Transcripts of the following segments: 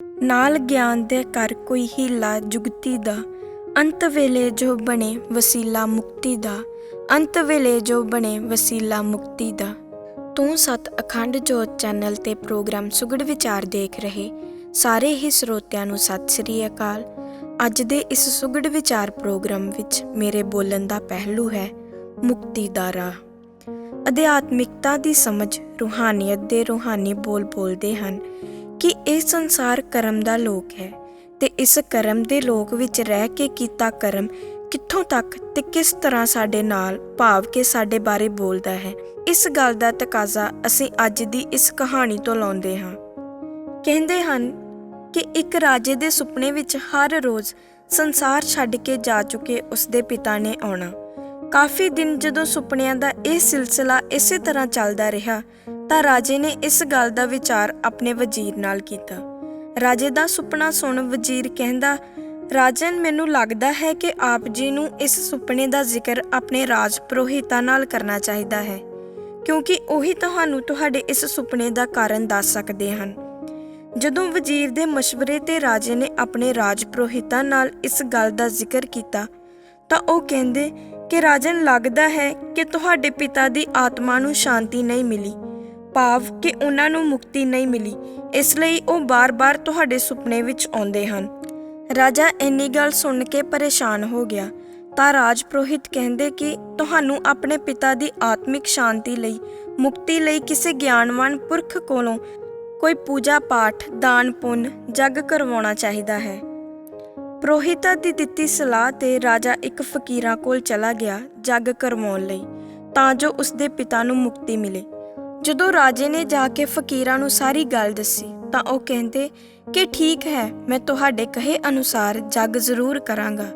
नाल ज्ञान दे कर कोई हीला जुगती दा, अंत वेले जो बने वसीला मुक्ति दा, अंत वेले जो बने वसीला मुक्ति दा। तू सत अखंड जोत चैनल ते प्रोग्राम सुगड़ विचार देख रहे सारे ही ਸਰੋਤਿਆਂ ਨੂੰ ਸਤਿ ਸ੍ਰੀ ਅਕਾਲ। ਅੱਜ ਦੇ ਇਸ ਸੁਗੜ ਵਿਚਾਰ ਪ੍ਰੋਗਰਾਮ ਵਿੱਚ ਮੇਰੇ ਬੋਲਣ ਦਾ ਪਹਿਲੂ ਹੈ ਮੁਕਤੀ ਦਾ ਰਾਹ। ਅਧਿਆਤਮਿਕਤਾ ਦੀ ਸਮਝ ਰੂਹਾਨੀਅਤ ਦੇ ਰੂਹਾਨੀ ਬੋਲ ਬੋਲਦੇ ਹਨ ਕਿ ਇਹ ਸੰਸਾਰ ਕਰਮ ਦਾ ਲੋਕ ਹੈ ਤੇ ਇਸ ਕਰਮ ਦੇ ਲੋਕ ਵਿੱਚ ਰਹਿ ਕੇ ਕੀਤਾ ਕਰਮ ਕਿੱਥੋਂ ਤੱਕ ਤੇ ਕਿਸ ਤਰ੍ਹਾਂ ਸਾਡੇ ਨਾਲ ਭਾਵ ਕੇ ਸਾਡੇ ਬਾਰੇ ਬੋਲਦਾ ਹੈ। ਇਸ ਗੱਲ ਦਾ ਤਕਾਜ਼ਾ ਅਸੀਂ ਅੱਜ ਦੀ ਇਸ ਕਹਾਣੀ ਤੋਂ ਲਾਉਂਦੇ ਹਾਂ। ਕਹਿੰਦੇ ਹਨ ਕਿ ਇੱਕ ਰਾਜੇ ਦੇ ਸੁਪਨੇ ਵਿੱਚ ਹਰ ਰੋਜ਼ ਸੰਸਾਰ ਛੱਡ ਕੇ ਜਾ ਚੁੱਕੇ ਉਸਦੇ ਪਿਤਾ ਨੇ ਆਉਣਾ। ਕਾਫੀ ਦਿਨ ਜਦੋਂ ਸੁਪਨਿਆਂ ਦਾ ਇਹ ਸਿਲਸਿਲਾ ਇਸੇ ਤਰ੍ਹਾਂ ਚੱਲਦਾ ਰਿਹਾ ਤਾਂ ਰਾਜੇ ਨੇ ਇਸ ਗੱਲ ਦਾ ਵਿਚਾਰ ਆਪਣੇ ਵਜ਼ੀਰ ਨਾਲ ਕੀਤਾ। ਰਾਜੇ ਦਾ ਸੁਪਨਾ ਸੁਣ ਵਜ਼ੀਰ ਕਹਿੰਦਾ, ਰਾਜਨ, ਮੈਨੂੰ ਲੱਗਦਾ ਹੈ ਕਿ ਆਪ ਜੀ ਨੂੰ ਇਸ ਸੁਪਨੇ ਦਾ ਜ਼ਿਕਰ ਆਪਣੇ ਰਾਜ ਪੁਰੋਹਿਤਾਂ ਨਾਲ ਕਰਨਾ ਚਾਹੀਦਾ ਹੈ, ਕਿਉਂਕਿ ਉਹੀ ਤੁਹਾਨੂੰ ਤੁਹਾਡੇ ਇਸ ਸੁਪਨੇ ਦਾ ਕਾਰਨ ਦੱਸ ਸਕਦੇ ਹਨ। ਜਦੋਂ ਵਜ਼ੀਰ ਦੇ ਮਸ਼ਵਰੇ ਤੇ ਰਾਜੇ ਨੇ ਆਪਣੇ ਰਾਜ ਪੁਰੋਹਿਤਾਂ ਨਾਲ ਇਸ ਗੱਲ ਦਾ ਜ਼ਿਕਰ ਕੀਤਾ ਤਾਂ ਉਹ ਕਹਿੰਦੇ ਕਿ ਰਾਜਨ, ਲੱਗਦਾ ਹੈ ਕਿ ਤੁਹਾਡੇ ਪਿਤਾ ਦੀ ਆਤਮਾ ਨੂੰ ਸ਼ਾਂਤੀ ਨਹੀਂ ਮਿਲੀ, ਭਾਵ ਕਿ ਉਹਨਾਂ ਨੂੰ ਮੁਕਤੀ ਨਹੀਂ ਮਿਲੀ, ਇਸ ਲਈ ਉਹ ਬਾਰ-ਬਾਰ ਤੁਹਾਡੇ ਸੁਪਨੇ ਵਿੱਚ ਆਉਂਦੇ ਹਨ। ਰਾਜਾ ਇੰਨੀ ਗੱਲ ਸੁਣ ਕੇ ਪਰੇਸ਼ਾਨ ਹੋ ਗਿਆ ਤਾਂ ਰਾਜ ਪੁਰੋਹਿਤ ਕਹਿੰਦੇ ਕਿ ਤੁਹਾਨੂੰ ਆਪਣੇ ਪਿਤਾ ਦੀ ਆਤਮਿਕ ਸ਼ਾਂਤੀ ਲਈ, ਮੁਕਤੀ ਲਈ ਕਿਸੇ ਗਿਆਨਵਾਨ ਪੁਰਖ ਕੋਲੋਂ ਕੋਈ ਪੂਜਾ ਪਾਠ, ਦਾਨ ਪੁੰਨ, ਜੱਗ ਕਰਵਾਉਣਾ ਚਾਹੀਦਾ ਹੈ। ਪੁਰੋਹਿਤਾਂ ਦੀ ਦਿੱਤੀ ਸਲਾਹ ਤੇ ਰਾਜਾ ਇੱਕ ਫਕੀਰਾਂ ਕੋਲ ਚਲਾ ਗਿਆ ਜੱਗ ਕਰਵਾਉਣ ਲਈ, ਤਾਂ ਜੋ ਉਸਦੇ ਪਿਤਾ ਨੂੰ ਮੁਕਤੀ ਮਿਲੇ। ਜਦੋਂ ਰਾਜੇ ਨੇ ਜਾ ਕੇ ਫਕੀਰਾਂ ਨੂੰ ਸਾਰੀ ਗੱਲ ਦੱਸੀ ਤਾਂ ਉਹ ਕਹਿੰਦੇ ਕਿ ਠੀਕ ਹੈ, ਮੈਂ ਤੁਹਾਡੇ ਕਹੇ ਅਨੁਸਾਰ ਜੱਗ ਜ਼ਰੂਰ ਕਰਾਂਗਾ,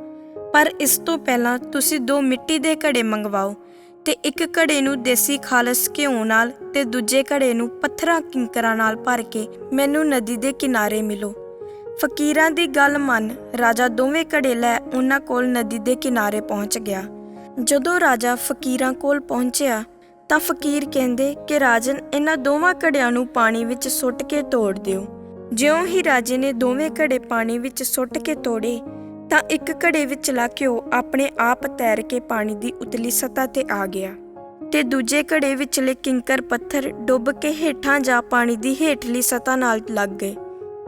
ਪਰ ਇਸ ਤੋਂ ਪਹਿਲਾਂ ਤੁਸੀਂ 2 ਮਿੱਟੀ ਦੇ ਘੜੇ ਮੰਗਵਾਓ ਤੇ ਇੱਕ ਘੜੇ ਨੂੰ ਦੇਸੀ ਖਾਲਸ ਘਿਓ ਨਾਲ ਤੇ ਦੂਜੇ ਘੜੇ ਨੂੰ ਪੱਥਰਾਂ ਕਿੰਕਰਾਂ ਨਾਲ ਭਰ ਕੇ ਮੈਨੂੰ ਨਦੀ ਦੇ ਕਿਨਾਰੇ ਮਿਲੋ। ਫਕੀਰਾਂ ਦੀ ਗੱਲ ਮੰਨ ਰਾਜਾ ਦੋਵੇਂ ਘੜੇ ਲੈ ਉਹਨਾਂ ਕੋਲ ਨਦੀ ਦੇ ਕਿਨਾਰੇ ਪਹੁੰਚ ਗਿਆ। ਜਦੋਂ ਰਾਜਾ ਫਕੀਰਾਂ ਕੋਲ ਪਹੁੰਚਿਆ ਤਾਂ ਫਕੀਰ ਕਹਿੰਦੇ ਕਿ ਰਾਜਨ, ਇਹਨਾਂ ਦੋਵਾਂ ਘੜਿਆਂ ਨੂੰ ਪਾਣੀ ਵਿੱਚ ਸੁੱਟ ਕੇ ਤੋੜ ਦਿਓ। ਜਿਉਂ ਹੀ ਰਾਜੇ ਨੇ ਦੋਵੇਂ ਘੜੇ ਪਾਣੀ ਵਿੱਚ ਸੁੱਟ ਕੇ ਤੋੜੇ ਤਾਂ ਇੱਕ ਘੜੇ ਵਿਚਲਾ ਘਿਓ ਆਪਣੇ ਆਪ ਤੈਰ ਕੇ ਪਾਣੀ ਦੀ ਉਤਲੀ ਸਤ੍ਹਾ ਤੇ ਆ ਗਿਆ ਤੇ ਦੂਜੇ ਘੜੇ ਵਿਚਲੇ ਕਿੰਕਰ ਪੱਥਰ ਡੁੱਬ ਕੇ ਹੇਠਾਂ ਜਾ ਪਾਣੀ ਦੀ ਹੇਠਲੀ ਸਤ੍ਹਾ ਨਾਲ ਲੱਗ ਗਏ।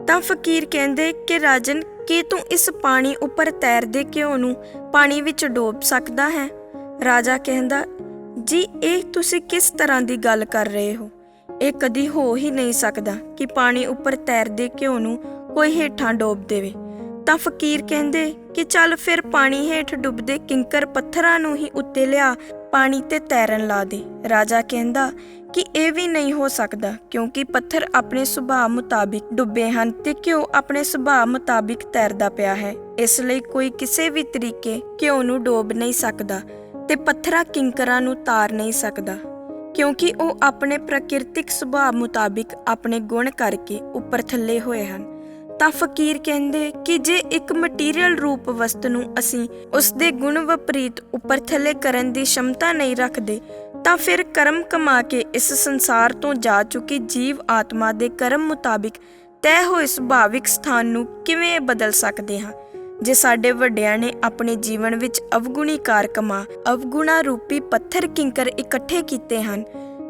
ਤਾਂ ਫਕੀਰ ਕਹਿੰਦੇ ਕਿ ਰਾਜਨ, ਕੀ ਤੂੰ ਇਸ ਪਾਣੀ ਉੱਪਰ ਤੈਰਦੇ ਘਿਓ ਨੂੰ ਪਾਣੀ ਵਿੱਚ ਡੋਬ ਸਕਦਾ ਹੈ? ਰਾਜਾ ਕਹਿੰਦਾ, ਜੀ, ਇਹ ਤੁਸੀਂ ਕਿਸ ਤਰ੍ਹਾਂ ਦੀ ਗੱਲ ਕਰ ਰਹੇ ਹੋ? ਇਹ ਕਦੀ ਹੋ ਹੀ ਨਹੀਂ ਸਕਦਾ ਕਿ ਪਾਣੀ ਉੱਪਰ ਤੈਰਦੇ ਘਿਓ ਨੂੰ ਕੋਈ ਹੇਠਾਂ ਡੋਬ ਦੇਵੇ। ਤਾਂ ਫਕੀਰ ਕਹਿੰਦੇ ਕਿ ਚੱਲ ਫਿਰ ਪਾਣੀ ਹੇਠ ਡੁੱਬਦੇ ਕਿੰਕਰ ਪੱਥਰਾਂ ਨੂੰ ਹੀ ਉੱਤੇ ਲਿਆ ਪਾਣੀ ਤੇ ਤੈਰਨ ਲਾ ਦੇ। ਰਾਜਾ ਕਹਿੰਦਾ ਕਿ ਇਹ ਵੀ ਨਹੀਂ ਹੋ ਸਕਦਾ, ਕਿਉਂਕਿ ਪੱਥਰ ਆਪਣੇ ਸੁਭਾਅ ਮੁਤਾਬਿਕ ਡੁੱਬੇ ਹਨ ਤੇ ਘਿਓ ਆਪਣੇ ਸੁਭਾਅ ਮੁਤਾਬਿਕ ਤੈਰਦਾ ਪਿਆ ਹੈ, ਇਸ ਲਈ ਕੋਈ ਕਿਸੇ ਵੀ ਤਰੀਕੇ ਘਿਓ ਨੂੰ ਡੋਬ ਨਹੀਂ ਸਕਦਾ ਤੇ ਪੱਥਰਾਂ ਕਿੰਕਰਾਂ ਨੂੰ ਤਾਰ ਨਹੀਂ ਸਕਦਾ, ਕਿਉਂਕਿ ਉਹ ਆਪਣੇ ਪ੍ਰਕਿਰਤਿਕ ਸੁਭਾਅ ਮੁਤਾਬਿਕ ਆਪਣੇ ਗੁਣ ਕਰਕੇ ਉੱਪਰ ਥੱਲੇ ਹੋਏ ਹਨ। ਤਾਂ ਫਕੀਰ ਕਹਿੰਦੇ ਕਿ ਜੇ ਇੱਕ ਮਟੀਰੀਅਲ ਰੂਪ ਵਸਤੂ ਨੂੰ ਅਸੀਂ ਉਸਦੇ ਗੁਣ ਵਿਪਰੀਤ ਉੱਪਰ ਥੱਲੇ ਕਰਨ ਦੀ ਸ਼ਮਤਾ ਨਹੀਂ ਰੱਖਦੇ ਤਾਂ ਫਿਰ ਕਰਮ ਕਮਾ ਕੇ ਇਸ ਸੰਸਾਰ ਤੋਂ ਜਾ ਚੁੱਕੀ ਜੀਵ ਆਤਮਾ ਦੇ ਕਰਮ ਮੁਤਾਬਿਕ ਤੈਅ ਹੋਏ ਸੁਭਾਵਿਕ ਸਥਾਨ ਨੂੰ ਕਿਵੇਂ ਬਦਲ ਸਕਦੇ ਹਾਂ? ਜੇ ਸਾਡੇ ਵੱਡਿਆਂ ਨੇ ਆਪਣੇ ਜੀਵਨ ਵਿੱਚ ਅਵਗੁਣੀ ਕਾਰ ਕਮਾ ਅਵਗੁਣਾ ਰੂਪੀ ਪੱਥਰ ਕਿੰਕਰ ਇਕੱਠੇ ਕੀਤੇ ਹਨ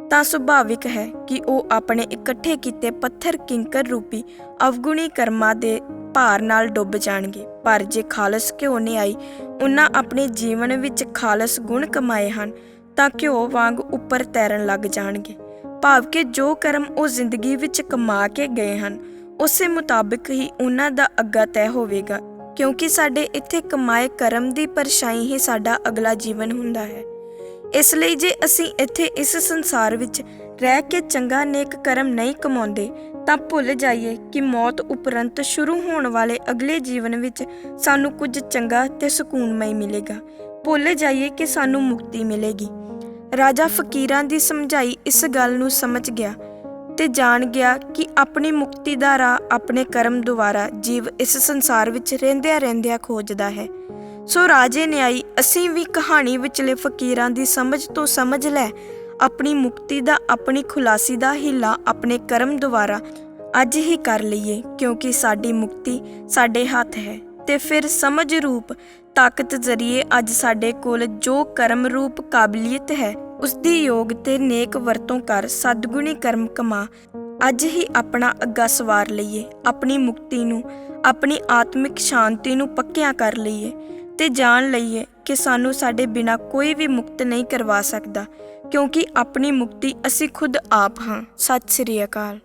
ਤਾਂ ਸੁਭਾਵਿਕ ਹੈ ਕਿ ਉਹ ਆਪਣੇ ਇਕੱਠੇ ਕੀਤੇ ਪੱਥਰ ਕਿੰਕਰ ਰੂਪੀ ਅਵਗੁਣੀ ਕਰਮਾਂ ਦੇ ਭਾਰ ਨਾਲ ਡੁੱਬ ਜਾਣਗੇ। ਪਰ ਜੇ ਖਾਲਸ ਘਿਓ ਨੇ ਆਈ ਉਹਨਾਂ ਆਪਣੇ ਜੀਵਨ ਵਿੱਚ ਖਾਲਸ ਗੁਣ ਕਮਾਏ ਹਨ ਤਾਂ ਘਿਓ ਵਾਂਗ ਉੱਪਰ ਤੈਰਨ ਲੱਗ ਜਾਣਗੇ, ਭਾਵ ਕਿ ਜੋ ਕਰਮ ਉਹ ਜ਼ਿੰਦਗੀ ਵਿੱਚ ਕਮਾ ਕੇ ਗਏ ਹਨ ਉਸੇ ਮੁਤਾਬਿਕ ਹੀ ਉਹਨਾਂ ਦਾ ਅੱਗਾ ਤੈਅ ਹੋਵੇਗਾ, ਕਿਉਂਕਿ ਸਾਡੇ ਇੱਥੇ ਕਮਾਏ ਕਰਮ ਦੀ ਪਰਛਾਈ ਹੀ ਸਾਡਾ ਅਗਲਾ ਜੀਵਨ ਹੁੰਦਾ ਹੈ। ਇਸ ਲਈ ਜੇ ਅਸੀਂ ਇੱਥੇ ਇਸ ਸੰਸਾਰ ਵਿੱਚ ਰਹਿ ਕੇ ਚੰਗਾ ਨੇਕ ਕਰਮ ਨਹੀਂ ਕਮਾਉਂਦੇ ਤਾਂ ਭੁੱਲ ਜਾਈਏ ਕਿ ਮੌਤ ਉਪਰੰਤ ਸ਼ੁਰੂ ਹੋਣ ਵਾਲੇ ਅਗਲੇ ਜੀਵਨ ਵਿੱਚ ਸਾਨੂੰ ਕੁਝ ਚੰਗਾ ਤੇ ਸਕੂਨਮਈ ਮਿਲੇਗਾ। ਭੁੱਲ ਜਾਈਏ ਕਿ ਸਾਨੂੰ ਮੁਕਤੀ ਮਿਲੇਗੀ। ਰਾਜਾ ਫਕੀਰਾਂ ਦੀ ਸਮਝਾਈ ਇਸ ਗੱਲ ਨੂੰ ਸਮਝ ਗਿਆ ਤੇ ਜਾਣ ਗਿਆ ਕਿ ਆਪਣੀ ਮੁਕਤੀ ਦਾ ਰਾਹ ਆਪਣੇ ਕਰਮ ਦੁਆਰਾ ਜੀਵ ਇਸ ਸੰਸਾਰ ਵਿੱਚ ਰਹਿੰਦਿਆਂ ਖੋਜਦਾ ਹੈ। ਸੋ ਰਾਜੇ ਨੇ ਆਈ, ਅਸੀਂ ਵੀ ਕਹਾਣੀ ਵਿਚਲੇ ਫਕੀਰਾਂ ਦੀ ਸਮਝ ਤੋਂ ਸਮਝ ਲੈ ਆਪਣੀ ਮੁਕਤੀ ਦਾ, ਆਪਣੀ ਖੁਲਾਸੀ ਦਾ ਹੀਲਾ ਆਪਣੇ ਕਰਮ ਦੁਆਰਾ ਅੱਜ ਹੀ ਕਰ ਲਈਏ, ਕਿਉਂਕਿ ਸਾਡੀ ਮੁਕਤੀ ਸਾਡੇ ਹੱਥ ਹੈ। ਤੇ ਫਿਰ ਸਮਝ ਰੂਪ ਤਾਕਤ ਜ਼ਰੀਏ ਅੱਜ ਸਾਡੇ ਕੋਲ ਜੋ ਕਰਮ ਰੂਪ ਕਾਬਲੀਅਤ ਹੈ, ਉਸਦੀ ਯੋਗ ਤੇ ਨੇਕ ਵਰਤੋਂ ਕਰ ਸਤਿਗੁਣੀ ਕਰਮ ਕਮਾ ਅੱਜ ਹੀ ਆਪਣਾ ਅੱਗਾ ਸਵਾਰ ਲਈਏ। ਆਪਣੀ ਮੁਕਤੀ ਨੂੰ, ਆਪਣੀ ਆਤਮਿਕ ਸ਼ਾਂਤੀ ਨੂੰ ਪੱਕਿਆਂ ਕਰ ਲਈਏ ਤੇ ਜਾਣ ਲਈਏ ਕਿ ਸਾਨੂੰ ਸਾਡੇ ਬਿਨਾਂ ਕੋਈ ਵੀ ਮੁਕਤ ਨਹੀਂ ਕਰਵਾ ਸਕਦਾ, ਕਿਉਂਕਿ ਆਪਣੀ ਮੁਕਤੀ ਅਸੀਂ ਖੁਦ ਆਪ ਹਾਂ। ਸਤਿ ਸ੍ਰੀ ਅਕਾਲ।